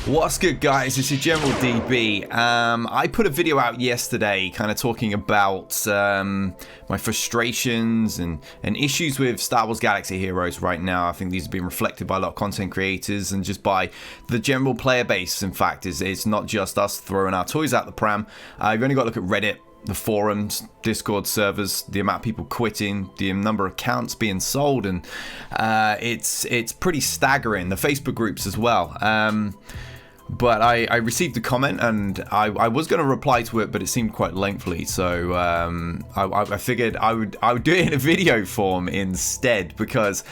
What's good, guys? This is General DB. I put a video out yesterday kind of talking about my frustrations and issues with Star Wars Galaxy Heroes right now. I think these have been reflected by a lot of content creators and just by the general player base. In fact, it's not just us throwing our toys out the pram. You've only got to look at Reddit, the forums, Discord servers, the amount of people quitting, the number of accounts being sold, and it's pretty staggering. The Facebook groups as well. But I received a comment, and I was going to reply to it, but it seemed quite lengthy, so I figured I would do it in a video form instead, because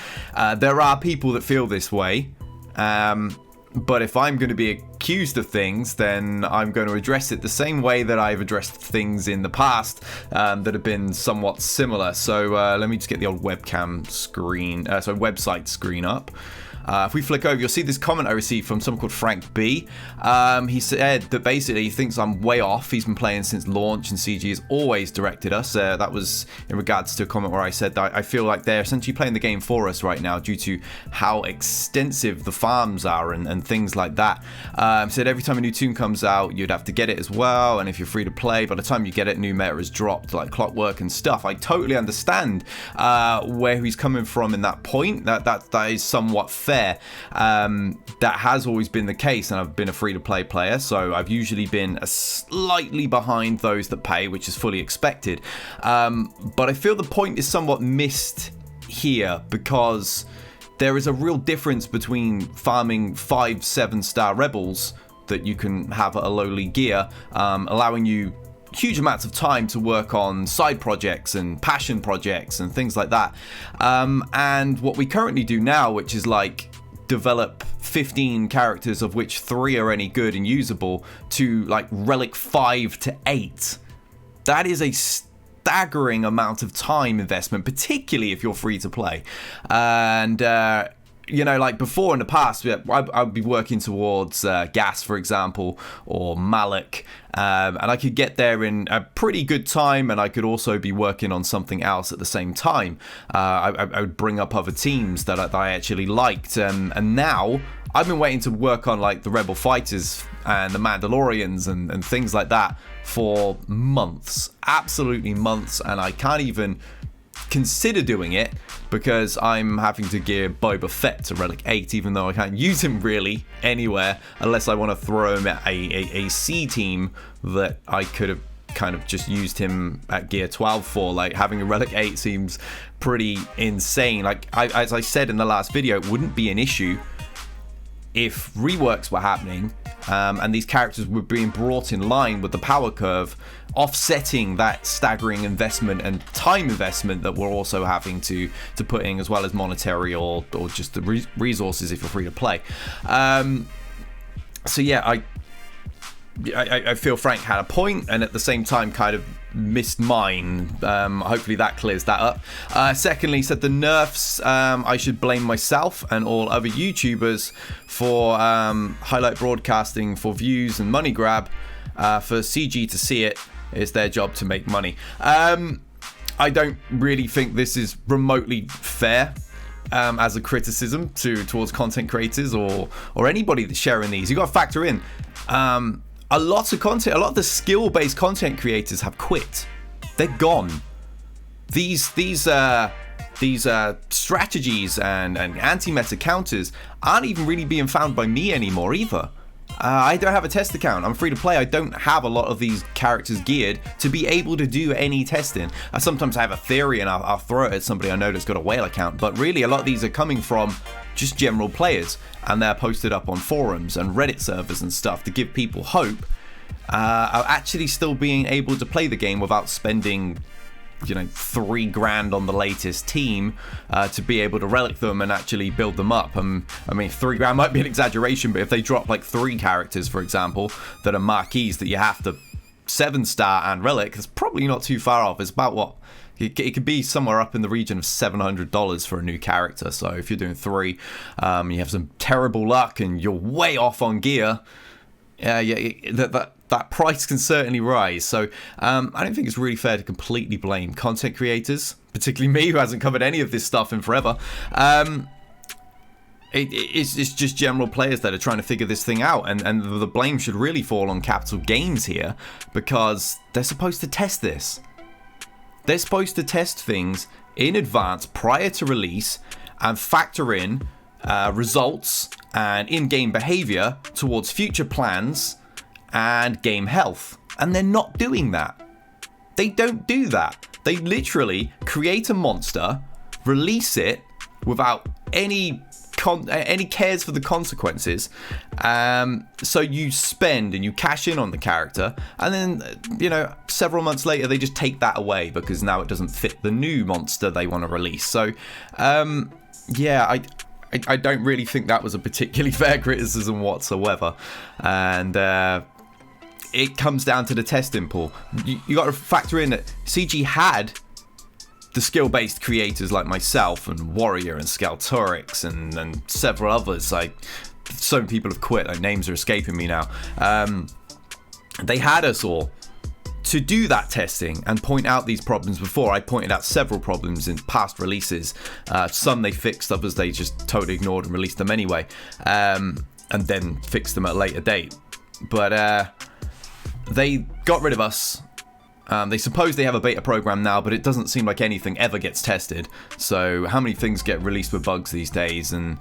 there are people that feel this way. But if I'm going to be accused of things, then I'm going to address it the same way that I've addressed things in the past that have been somewhat similar. So let me just get the old webcam screen, website screen up. If we flick over, you'll see this comment I received from someone called Frank B. He said that basically he thinks I'm way off. He's been playing since launch and CG has always directed us. That was in regards to a comment where I said that I feel like they're essentially playing the game for us right now due to how extensive the farms are and things like that. Said every time a new tune comes out, you'd have to get it as well. And if you're free to play, by the time you get it, new meta is dropped like clockwork and stuff. I totally understand where he's coming from in that point. That is somewhat fair. That has always been the case, and I've been a free-to-play player, so I've usually been slightly behind those that pay, which is fully expected. But I feel the point is somewhat missed here, because there is a real difference between farming 5-7-star rebels that you can have at a lowly gear, allowing you huge amounts of time to work on side projects and passion projects and things like that, and what we currently do now, which is like develop 15 characters of which 3 are any good and usable, to like relic 5 to 8. That is a staggering amount of time investment, particularly if you're free to play. And you know, like before in the past, I'd be working towards Gas, for example, or Malik, and I could get there in a pretty good time, and I could also be working on something else at the same time. I would bring up other teams that I actually liked, and now I've been waiting to work on like the Rebel Fighters and the Mandalorians and things like that for months, absolutely months, and I can't even consider doing it because I'm having to gear Boba Fett to Relic 8, even though I can't use him really anywhere unless I want to throw him at a C team that I could have kind of just used him at gear 12 for. Like, having a Relic 8 seems pretty insane. Like, as I said in the last video, it wouldn't be an issue if reworks were happening and these characters were being brought in line with the power curve, offsetting that staggering investment and time investment that we're also having to put in, as well as monetary or just the resources if you're free to play. So yeah, I feel Frank had a point, and at the same time kind of missed mine. Hopefully that clears that up. Secondly, said the nerfs, I should blame myself and all other YouTubers for highlight broadcasting for views and money grab. For CG to see it, it's their job to make money. I don't really think this is remotely fair as a criticism towards content creators or anybody that's sharing these. You've got to factor in a lot of the skill-based content creators have quit. They're gone. These strategies and anti-meta counters aren't even really being found by me anymore either. I don't have a test account. I'm free to play. I don't have a lot of these characters geared to be able to do any testing. I sometimes have a theory and I'll throw it at somebody I know that's got a whale account, but really a lot of these are coming from just general players, and they're posted up on forums and Reddit servers and stuff to give people hope of actually still being able to play the game without spending, you know, $3,000 on the latest team to be able to relic them and actually build them up. I mean, $3,000 might be an exaggeration, but if they drop like 3 characters, for example, that are marquees that you have to 7-star and relic, it's probably not too far off. It's about what? It could be somewhere up in the region of $700 for a new character. So if you're doing 3, you have some terrible luck and you're way off on gear, that price can certainly rise. So I don't think it's really fair to completely blame content creators, particularly me, who hasn't covered any of this stuff in forever. it's just general players that are trying to figure this thing out, and the blame should really fall on Capital Games here, because they're supposed to test this. They're supposed to test things in advance prior to release and factor in results and in-game behavior towards future plans and game health, and they're not doing that. They don't do that. They literally create a monster, release it without any cares for the consequences. So you spend and you cash in on the character, and then several months later they just take that away because now it doesn't fit the new monster they want to release. So yeah, I don't really think that was a particularly fair criticism whatsoever, and it comes down to the testing pool. You got to factor in that CG had the skill-based creators like myself and Warrior and Skeltorix and several others. Like, so many people have quit. Like, names are escaping me now. They had us all to do that testing and point out these problems before. I pointed out several problems in past releases. Some they fixed, others they just totally ignored and released them anyway, and then fixed them at a later date. But they got rid of us. They suppose they have a beta program now, but it doesn't seem like anything ever gets tested. So how many things get released with bugs these days and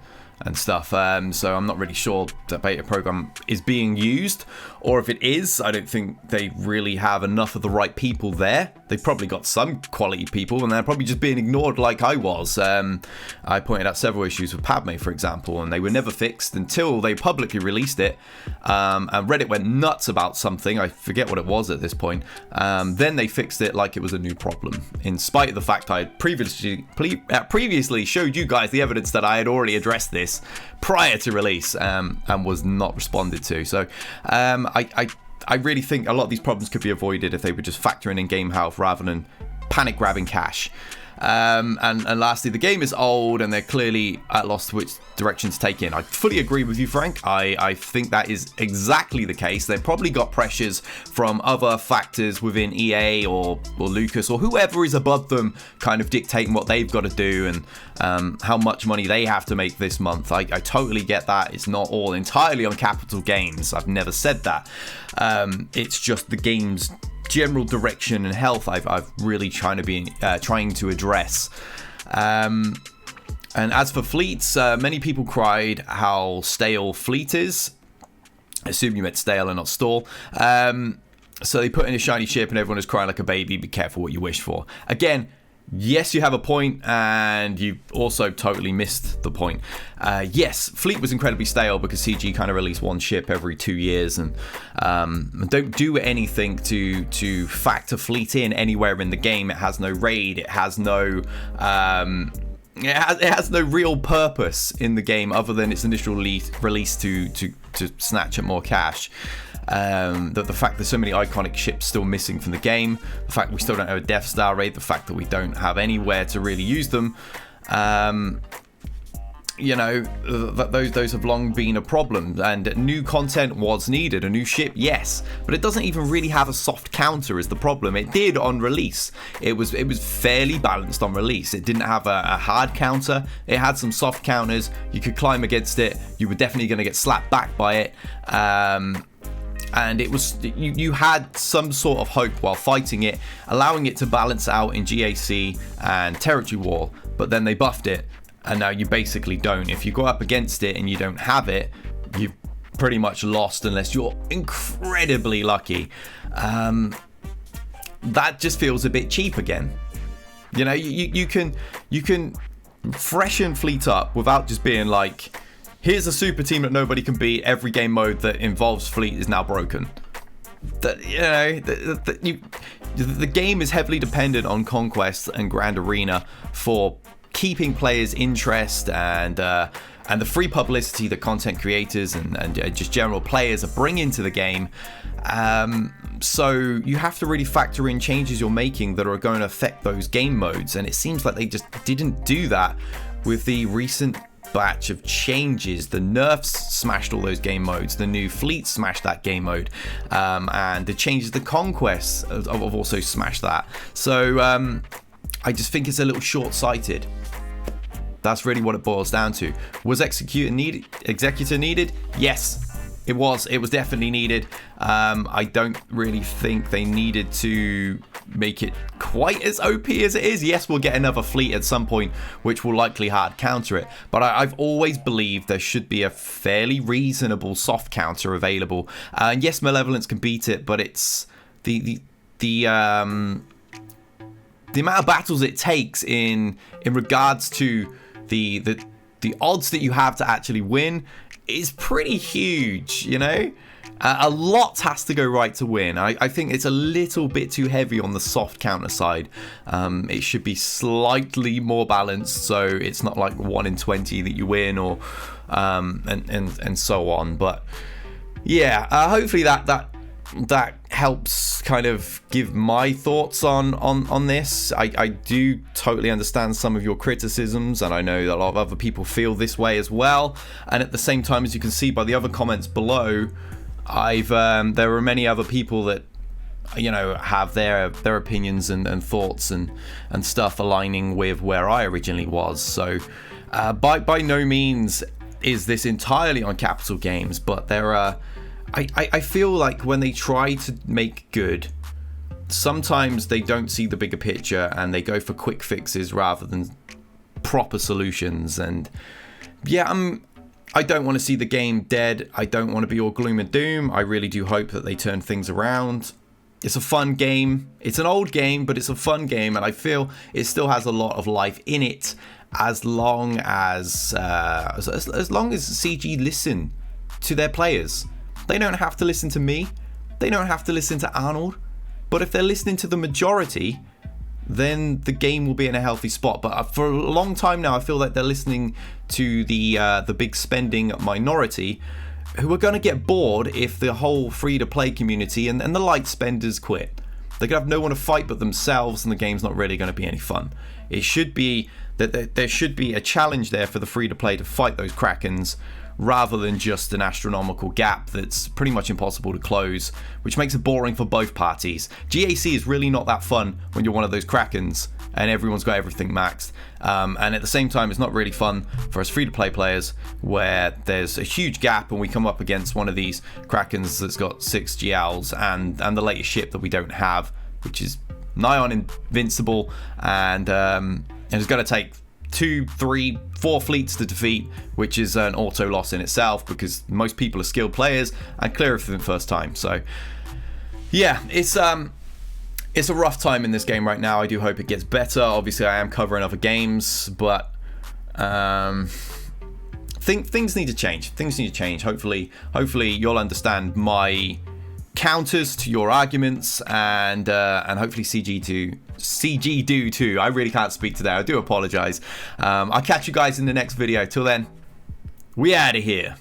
stuff? So I'm not really sure that beta program is being used, or if it is, I don't think they really have enough of the right people there. They've probably got some quality people, and they're probably just being ignored like I was. I pointed out several issues with Padme, for example, and they were never fixed until they publicly released it. And Reddit went nuts about something. I forget what it was at this point. Then they fixed it like it was a new problem, in spite of the fact I had previously showed you guys the evidence that I had already addressed this prior to release, and was not responded to. So I really think a lot of these problems could be avoided if they were just factoring in game health rather than panic grabbing cash. And lastly, the game is old and they're clearly at loss to which direction to take in. I fully agree with you, Frank. I think that is exactly the case. They've probably got pressures from other factors within EA or Lucas or whoever is above them kind of dictating what they've got to do and how much money they have to make this month. I totally get that. It's not all entirely on Capital Games. I've never said that. It's just the game's general direction and health I've really trying to address. And as for fleets, many people cried how stale fleet is. I assume you meant stale and not stall. So they put in a shiny ship and everyone is crying like a baby. Be careful what you wish for. Again, yes, you have a point, and you also totally missed the point. Yes, Fleet was incredibly stale because CG kind of released one ship every 2 years, and don't do anything to factor Fleet in anywhere in the game. It has no raid. It has no it has no real purpose in the game other than its initial release to snatch at more cash. The fact there's so many iconic ships still missing from the game, the fact we still don't have a Death Star raid, the fact that we don't have anywhere to really use them, those have long been a problem, and new content was needed. A new ship, yes, but it doesn't even really have a soft counter is the problem. It did on release. It was fairly balanced on release. It didn't have a hard counter. It had some soft counters. You could climb against it. You were definitely going to get slapped back by it. And it was you had some sort of hope while fighting it, allowing it to balance out in GAC and Territory War, but then they buffed it, and now you basically don't. If you go up against it and you don't have it, you've pretty much lost unless you're incredibly lucky. That just feels a bit cheap again. You know, you can freshen Fleet up without just being like, here's a super team that nobody can beat. Every game mode that involves Fleet is now broken. The game is heavily dependent on Conquest and Grand Arena for keeping players' interest and the free publicity that content creators and just general players are bringing to the game. So you have to really factor in changes you're making that are going to affect those game modes. And it seems like they just didn't do that with the recent batch of changes. The Nerfs smashed all those game modes. The new Fleet smashed that game mode. And the changes to Conquest have also smashed that. So I just think it's a little short-sighted. That's really what it boils down to. Was executor needed? Yes. It was definitely needed. I don't really think they needed to make it quite as OP as it is. Yes, we'll get another fleet at some point, which will likely hard counter it. But I've always believed there should be a fairly reasonable soft counter available. And yes, Malevolence can beat it, but it's the amount of battles it takes in regards to the odds that you have to actually win is pretty huge, you know? A lot has to go right to win. I think it's a little bit too heavy on the soft counter side. It should be slightly more balanced, so it's not like 1 in 20 that you win, or and so on. But yeah, hopefully that helps kind of give my thoughts on this. I do totally understand some of your criticisms, and I know that a lot of other people feel this way as well. And at the same time, as you can see by the other comments below, there are many other people that, you know, have their opinions and thoughts and stuff aligning with where I originally was. So by no means is this entirely on Capital Games, but there are I feel like when they try to make good, sometimes they don't see the bigger picture and they go for quick fixes rather than proper solutions. And yeah, I don't want to see the game dead. I don't want to be all gloom and doom. I really do hope that they turn things around. It's a fun game. It's an old game, but it's a fun game, and I feel it still has a lot of life in it, as long as CG listen to their players. They don't have to listen to me. They don't have to listen to Arnold. But if they're listening to the majority, then the game will be in a healthy spot. But for a long time now, I feel like they're listening to the big spending minority, who are going to get bored if the whole free-to-play community and the light spenders quit. They're going to have no one to fight but themselves, and the game's not really going to be any fun. It should be that there should be a challenge there for the free-to-play to fight those Krakens, rather than just an astronomical gap that's pretty much impossible to close, which makes it boring for both parties. GAC is really not that fun when you're one of those Krakens and everyone's got everything maxed. And at the same time, it's not really fun for us free-to-play players where there's a huge gap and we come up against one of these Krakens that's got 6 GLs and the latest ship that we don't have, which is nigh on invincible, and it's going to take 2, 3, 4 fleets to defeat, which is an auto loss in itself because most people are skilled players and clear everything first time. So yeah, it's a rough time in this game right now. I do hope it gets better. Obviously I am covering other games, but things need to change. Hopefully you'll understand my counters to your arguments, and hopefully CG do too. I really can't speak today. I do apologize. I'll catch you guys in the next video. Till then, we out of here.